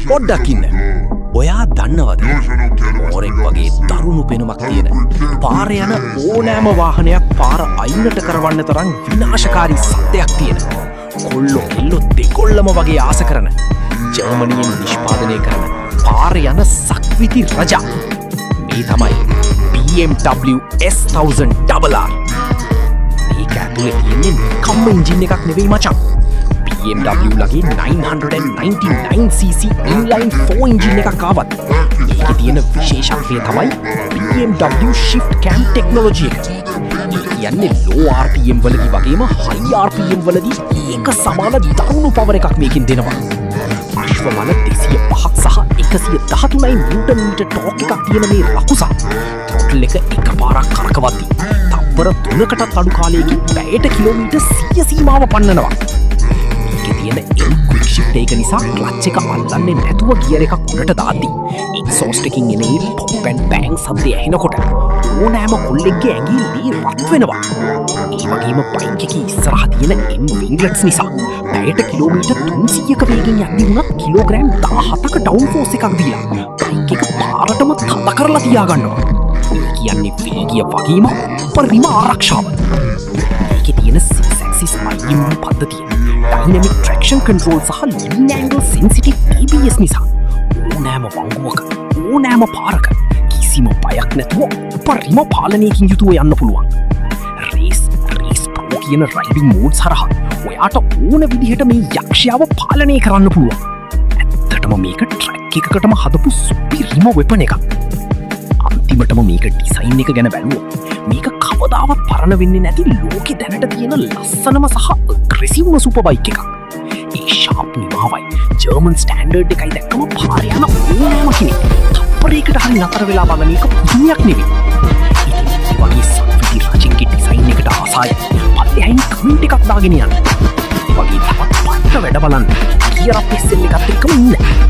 පොඩ්ඩක් ඉන්න. ඔයා දන්නවද? මෝරෙක් වගේ දරුණු පෙනුමක් තියෙන පාර යන ඕනෑම වාහනයක් පාර අයිනට කරවන්න තරම් විනාශකාරී සත්‍යයක් තියෙන කොල්ලෝ කෙල්ලෝ දෙකොල්ලම වගේ ආස කරන ජර්මනියෙන් නිෂ්පාදනය කරන පාර යන සක්විති රජා. මේ තමයි BMW S1000RR. මේක ඇතුලේ තියෙන්නේ නිකම්ම එන්ජින් එකක් නෙවෙයි මචං. BMW ලගේ 999cc inline 4 එන්ජින් එකක් ආවත් මේකේ තියෙන විශේෂත්වය තමයි BMW shift cam technology එක. ඒ කියන්නේ low RPM වලදී වගේම high RPM වලදී ඒක සමාන දරුණු පවර් එකක් මේකෙන් දෙනවා. අශ්වබල 205ක් සහ 113 නිව්ටන් මීටර් ටෝක් එකක් තියෙන මේ රකුස ට්‍රොටල් එක එකපාරක් කරකවද්දී තප්පර 3කටත් අඩු කාලයකින් පැයට කිලෝමීටර් 100 සීමාව පන්නනවා. තියෙන ක්වික් ෂිෆ්ට් එක නිසා ක්ලච් එක අල්ලන්නේ නැතුව ගියර් එකක් උඩට දාද්දී එක්සෝස්ට් එකකින් එන ඒ පොප් ඇන්ඩ් බෑන්ග් සද්දය ඇහෙනකොට ඕනෑම කොල්ලෙක්ගේ ඇඟිලි ලී රත් වෙනවා. ඒ වගේම බයික් එකේ ඉස්සරහ තියෙන එම් වින්ග්ලට්ස් නිසා පැයට කිලෝමීටර් 300ක වේගෙන් යද්දී වුණත් කිලෝග්‍රෑම් 17ක ඩවුන් ෆෝස් එකක් දීලා බයික් එක පාරටම තද කරලා තියාගන්නවා. ඒ කියන්නේ වේගය වගේම උපරිම ආරක්ෂාව. මේකේ තියෙන 6 axis IMU පද්ධතිය Dynamic Traction Control සහ Lean Angle Sensitive ABS නිසා ඕනෑම වංගුවක ඕනෑම පාරක කිසිම බයක් නැතුව උපරිම පාලනයකින් යුතුව යන්න පුළුවන්. රේස් ප්‍රෝ කියන රයිඩිං මෝඩ්ස් හරහා ඔයාට ඕන විදිහට මේ යක්ෂයාව පාලනය කරන්න පුළුවන්. ඇත්තටම මේක ට්‍රැක් එකකටම හදපු සුපිරිම වෙපන් එකක්. අන්තිමටම මේක ඩිසයින් එක ගැන බැලුවොත් මේක කවදාවත් පරණ වෙන්නේ නැති ලෝකෙ දැනට තියෙන ලස්සනම සහ අග්‍රෙසිව්ම සුපර් බයික් එකක්. ඒ ෂාප් නිමාවයි ජර්මන් ස්ටෑන්ඩර්ඩ් එකයි දැක්කම පාර යන ඕනෑම කෙනෙක් තප්පරයකට හරි නතර වෙලා බලන එක පුදුමයක් නෙවෙයි. ඉතින් මේ වගේ සක්විති රජෙක්ගේ ඩිසයින් එකට ආසාය පල්ලෙහායින් කමෙන්ට් එකක් දාගෙන යන්න. ඒ වගේ තවත් පට්ට වැඩ බලන්න ගියර් අප් SL එකත් එක්කම ඉන්න.